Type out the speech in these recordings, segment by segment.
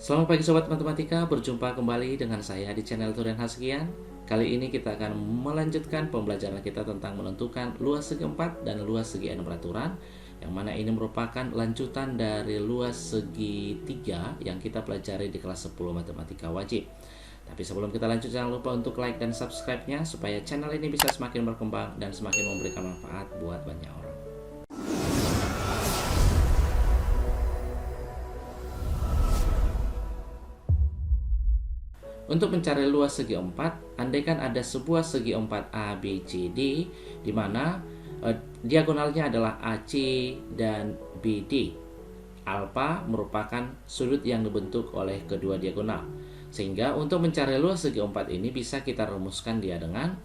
Selamat pagi Sobat Matematika, berjumpa kembali dengan saya di channel Turian Haskian. Kali ini kita akan melanjutkan pembelajaran kita tentang menentukan luas segi 4 dan luas segi n beraturan, yang mana ini merupakan lanjutan dari luas segi 3 yang kita pelajari di kelas 10 Matematika Wajib. Tapi sebelum kita lanjut, jangan lupa untuk like dan subscribe-nya supaya channel ini bisa semakin berkembang dan semakin memberikan manfaat buat banyak orang. Untuk mencari luas segi 4, andaikan ada sebuah segi 4 ABCD di mana diagonalnya adalah AC dan BD. Alfa merupakan sudut yang dibentuk oleh kedua diagonal. Sehingga untuk mencari luas segi 4 ini bisa kita rumuskan dia dengan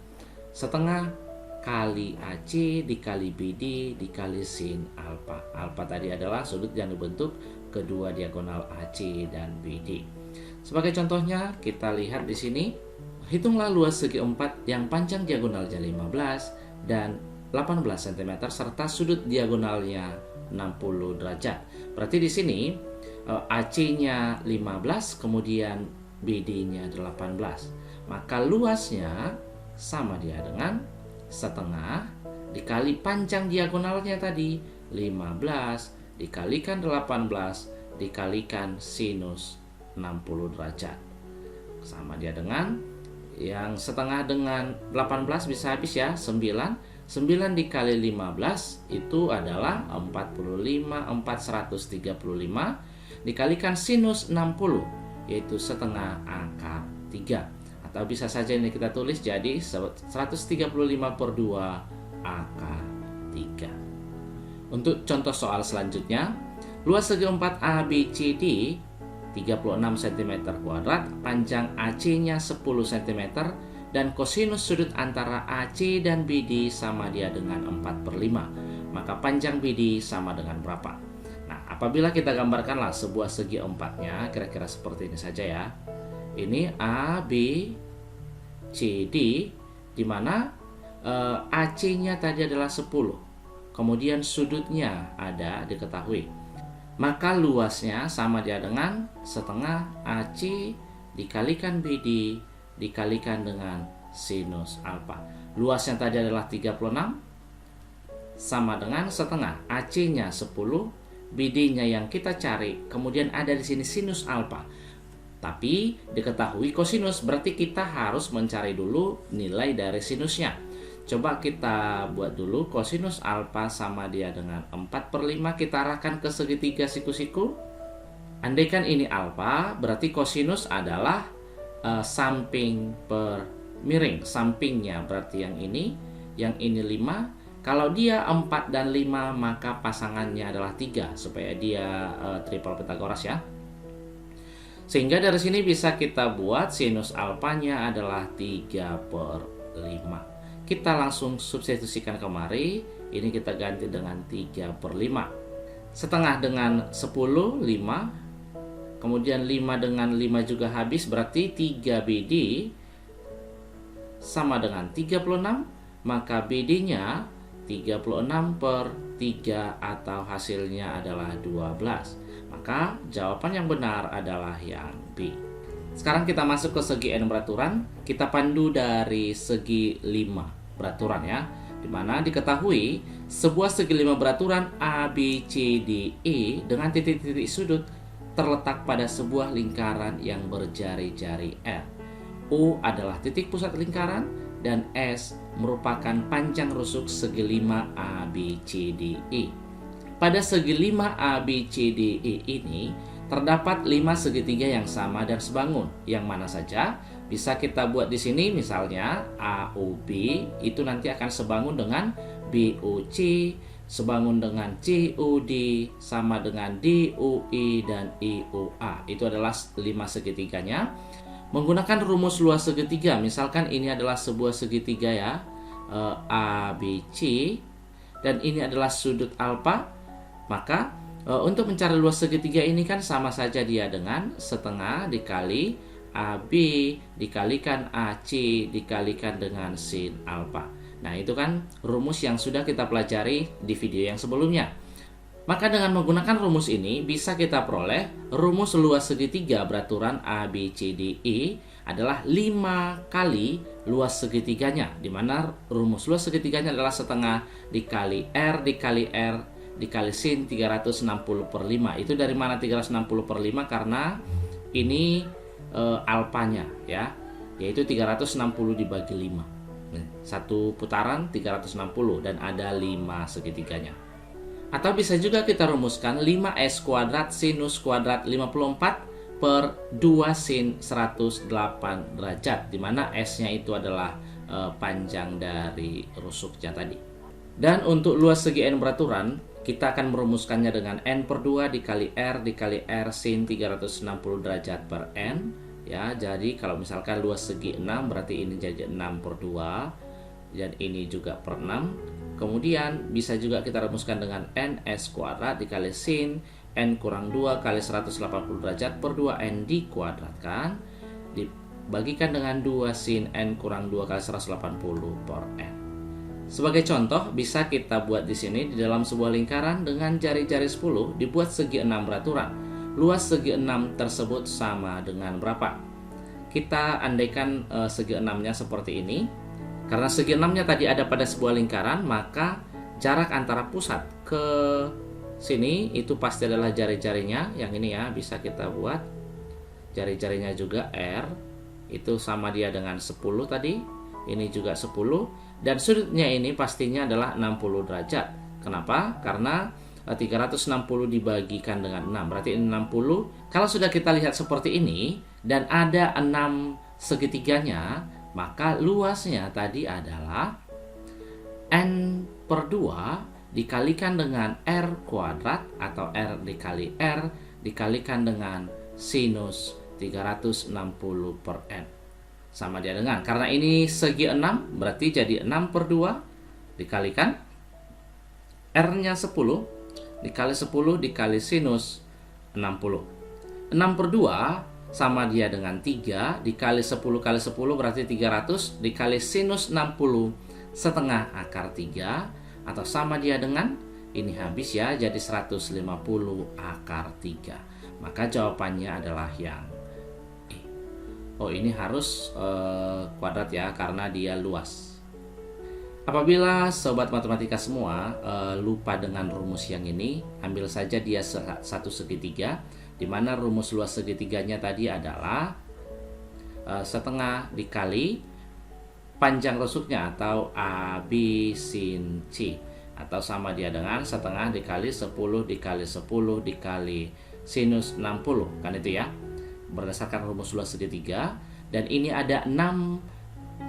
setengah kali AC dikali BD dikali sin alfa. Alfa tadi adalah sudut yang dibentuk kedua diagonal AC dan BD. Sebagai contohnya, kita lihat di sini, hitunglah luas segi 4 yang panjang diagonalnya 15 dan 18 cm serta sudut diagonalnya 60 derajat. Berarti di sini AC-nya 15, kemudian BD-nya 18. Maka luasnya sama dia dengan setengah dikali panjang diagonalnya tadi 15 dikalikan 18 dikalikan sinus 60 derajat. Sama dia dengan yang setengah dengan 18 bisa habis ya, 9 dikali 15 itu adalah 43435 dikalikan sinus 60 yaitu setengah akar 3. Atau bisa saja ini kita tulis jadi 135 per 2 akar 3. Untuk contoh soal selanjutnya, luas segi 4 ABCD 36 cm kuadrat, panjang AC-nya 10 cm, dan kosinus sudut antara AC dan BD sama dia dengan 4/5. Maka panjang BD sama dengan berapa? Nah, apabila kita gambarkanlah sebuah segi 4-nya, kira-kira seperti ini saja ya. Ini A, B, C, D, di mana AC-nya tadi adalah 10. Kemudian sudutnya ada diketahui. Maka luasnya sama dia dengan setengah AC dikalikan BD dikalikan dengan sinus alfa. Luasnya tadi adalah 36 sama dengan setengah AC-nya 10, BD-nya yang kita cari, kemudian ada di sini sinus alfa. Tapi diketahui kosinus, berarti kita harus mencari dulu nilai dari sinusnya. Coba kita buat dulu kosinus alfa sama dia dengan 4/5. Kita arahkan ke segitiga siku-siku. Andaikan ini alfa, berarti kosinus adalah samping per miring. Sampingnya berarti yang ini 5. Kalau dia 4 dan 5, maka pasangannya adalah 3. Supaya dia triple Pythagoras ya. Sehingga dari sini bisa kita buat sinus alfanya adalah 3/5. Kita langsung substitusikan kemari. Ini kita ganti dengan 3/5. Setengah dengan 10, 5. Kemudian 5 dengan 5 juga habis. Berarti 3BD sama dengan 36. Maka BD-nya 36/3 atau hasilnya adalah 12. Maka jawaban yang benar adalah yang B. Sekarang kita masuk ke segi n beraturan. Kita pandu dari segi 5 beraturan ya, dimana diketahui sebuah segi 5 beraturan ABCDE dengan titik-titik sudut terletak pada sebuah lingkaran yang berjari-jari R. O adalah titik pusat lingkaran dan S merupakan panjang rusuk segi 5 ABCDE. Pada segi 5 ABCDE ini terdapat 5 segitiga yang sama dan sebangun. Yang mana saja? Bisa kita buat di sini misalnya AOB itu nanti akan sebangun dengan BOC, sebangun dengan COD, sama dengan DOE dan EOA. Itu adalah 5 segitiganya. Menggunakan rumus luas segitiga, misalkan ini adalah sebuah segitiga ya, ABC, dan ini adalah sudut alfa, maka untuk mencari luas segitiga ini kan sama saja dia dengan setengah dikali AB dikalikan AC dikalikan dengan sin alfa. Nah, itu kan rumus yang sudah kita pelajari di video yang sebelumnya. Maka dengan menggunakan rumus ini bisa kita peroleh rumus luas segitiga beraturan ABCDE adalah 5 kali luas segitiganya, di mana rumus luas segitiganya adalah setengah dikali R dikali R dikali sin 360 per 5. Itu dari mana 360 per 5? Karena ini alfanya ya, yaitu 360 dibagi 5. Satu putaran 360 dan ada 5 segitiganya. Atau bisa juga kita rumuskan 5S kuadrat sinus kuadrat 54 per 2 sin 108 derajat, di mana S-nya itu adalah panjang dari rusuknya tadi. Dan untuk luas segi N beraturan, kita akan merumuskannya dengan N per 2 dikali R sin 360 derajat per N. Ya, jadi kalau misalkan luas segi 6 berarti ini jadi 6 per 2 dan ini juga per 6. Kemudian bisa juga kita rumuskan dengan NS kuadrat dikali sin N kurang 2 kali 180 derajat per 2N dikuadratkan dibagikan dengan 2 sin N kurang 2 kali 180 per N. Sebagai contoh bisa kita buat di sini di dalam sebuah lingkaran dengan jari-jari 10 dibuat segi 6 beraturan. Luas segi 6 tersebut sama dengan berapa? Kita andaikan segi 6-nya seperti ini. Karena segi 6-nya tadi ada pada sebuah lingkaran, maka jarak antara pusat ke sini itu pasti adalah jari-jarinya. Yang ini ya, bisa kita buat jari-jarinya juga R, itu sama dia dengan 10 tadi. Ini juga 10, dan sudutnya ini pastinya adalah 60 derajat. Kenapa? Karena 360 dibagikan dengan 6, berarti ini 60. Kalau sudah kita lihat seperti ini dan ada 6 segitiganya, maka luasnya tadi adalah N per 2 dikalikan dengan R kuadrat atau R dikali R dikalikan dengan sinus 360 per N. Sama dia dengan, karena ini segi 6 berarti jadi 6 per 2 dikalikan R-nya 10 dikali 10 dikali sinus 60. 6 per 2 sama dia dengan 3 dikali 10 kali 10 berarti 300 dikali sinus 60 setengah akar 3, atau sama dia dengan, ini habis ya, jadi 150 akar 3. Maka jawabannya adalah yang E. Oh, ini harus kuadrat ya, karena dia luas. Apabila sobat matematika semua lupa dengan rumus yang ini, ambil saja dia satu segitiga, di mana rumus luas segitiganya tadi adalah setengah dikali panjang rusuknya atau AB sin C, atau sama dia dengan setengah dikali 10 dikali 10 dikali sinus 60, kan itu ya, berdasarkan rumus luas segitiga. Dan ini ada 6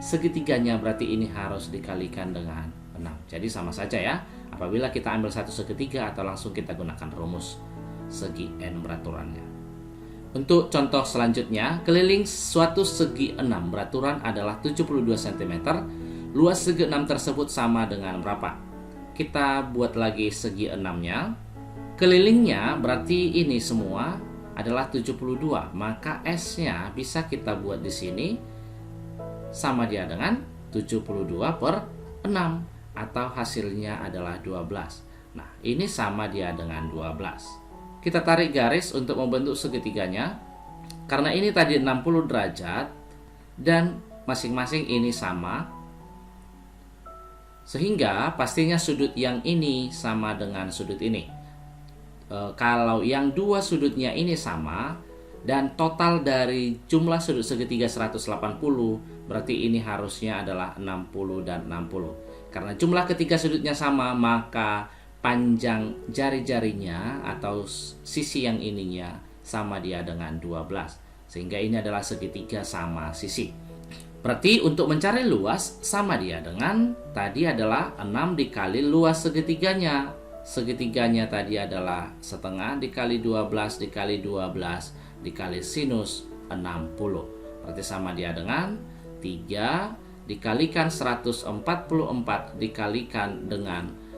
segitiganya, berarti ini harus dikalikan dengan 6. Jadi sama saja ya, apabila kita ambil satu segitiga atau langsung kita gunakan rumus segi N beraturannya. Untuk contoh selanjutnya, keliling suatu segi 6 beraturan adalah 72 cm. Luas segi 6 tersebut sama dengan berapa? Kita buat lagi segi 6-nya. Kelilingnya berarti ini semua adalah 72, maka S-nya bisa kita buat di sini sama dia dengan 72 per 6, atau hasilnya adalah 12. Nah, ini sama dia dengan 12. Kita tarik garis untuk membentuk segitiganya. Karena ini tadi 60 derajat dan masing-masing ini sama, sehingga pastinya sudut yang ini sama dengan sudut ini. Kalau yang dua sudutnya ini sama dan total dari jumlah sudut segitiga 180, berarti ini harusnya adalah 60 dan 60. Karena jumlah ketiga sudutnya sama, maka panjang jari-jarinya atau sisi yang ininya sama dia dengan 12, sehingga ini adalah segitiga sama sisi. Berarti untuk mencari luas sama dia dengan tadi adalah 6 dikali luas segitiganya. Segitiganya tadi adalah setengah dikali 12 dikali 12 dikali sinus 60. Berarti sama dia dengan 3 dikalikan 144 dikalikan dengan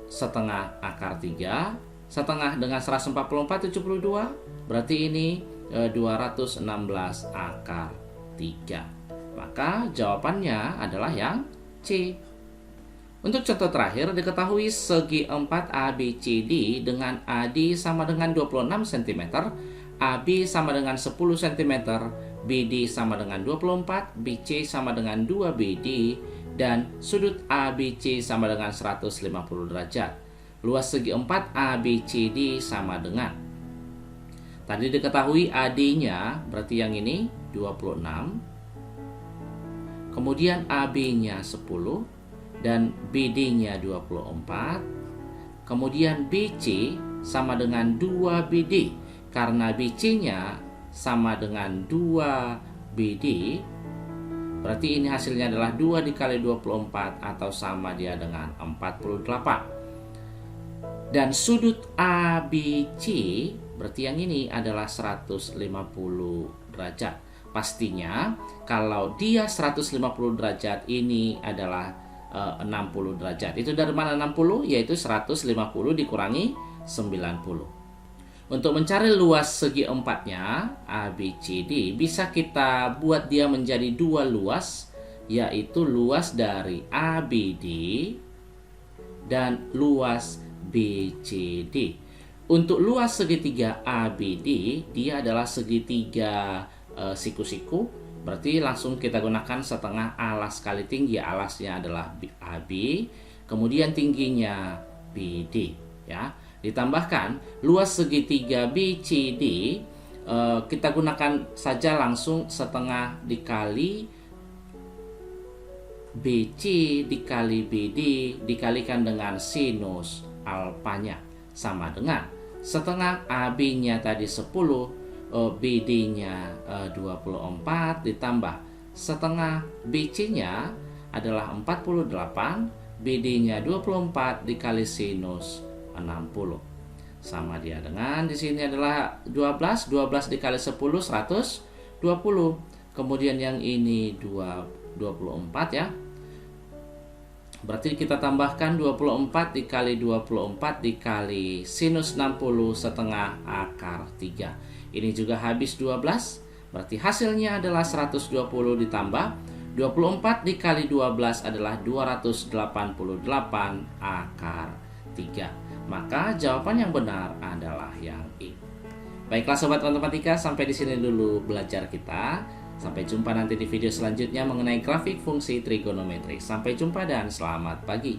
setengah akar 3, setengah dengan 144 72, berarti ini 216 akar 3. Maka jawabannya adalah yang C. Untuk contoh terakhir, diketahui segi 4 ABCD dengan AD sama dengan 26 cm, AB sama dengan 10 cm, BD sama dengan 24, BC sama dengan 2BD, dan sudut ABC sama dengan 150 derajat. Luas segi 4 ABCD sama dengan, tadi diketahui AD-nya, berarti yang ini 26, kemudian AB-nya 10, dan BD-nya 24, kemudian BC sama dengan 2BD, karena BC-nya sama dengan 2BD, berarti ini hasilnya adalah 2 dikali 24 atau sama dia dengan 48. Dan sudut ABC, berarti yang ini adalah 150 derajat. Pastinya kalau dia 150 derajat, ini adalah 60 derajat. Itu dari mana 60? Yaitu 150 dikurangi 90. Untuk mencari luas segi 4-nya ABCD, bisa kita buat dia menjadi dua luas, yaitu luas dari ABD dan luas BCD. Untuk luas segitiga ABD, dia adalah segitiga siku-siku. Berarti langsung kita gunakan setengah alas kali tinggi. Alasnya adalah AB, kemudian tingginya BD, ya. Ditambahkan luas segitiga BCD, kita gunakan saja langsung setengah dikali BC dikali BD dikalikan dengan sinus alfanya, sama dengan setengah AB-nya tadi 10, BD-nya 24 ditambah setengah BC-nya adalah 48, BD-nya 24 dikali sinus 60, sama dia dengan di sini adalah 12 dikali 10 120, kemudian yang ini 24 ya. Berarti kita tambahkan 24 dikali 24 dikali sinus 60 setengah akar 3. Ini juga habis 12, berarti hasilnya adalah 120 ditambah 24 dikali 12 adalah 288 akar 3. Maka jawaban yang benar adalah yang I. Baiklah sobat matematika, sampai di sini dulu belajar kita. Sampai jumpa nanti di video selanjutnya mengenai grafik fungsi trigonometri. Sampai jumpa dan selamat pagi.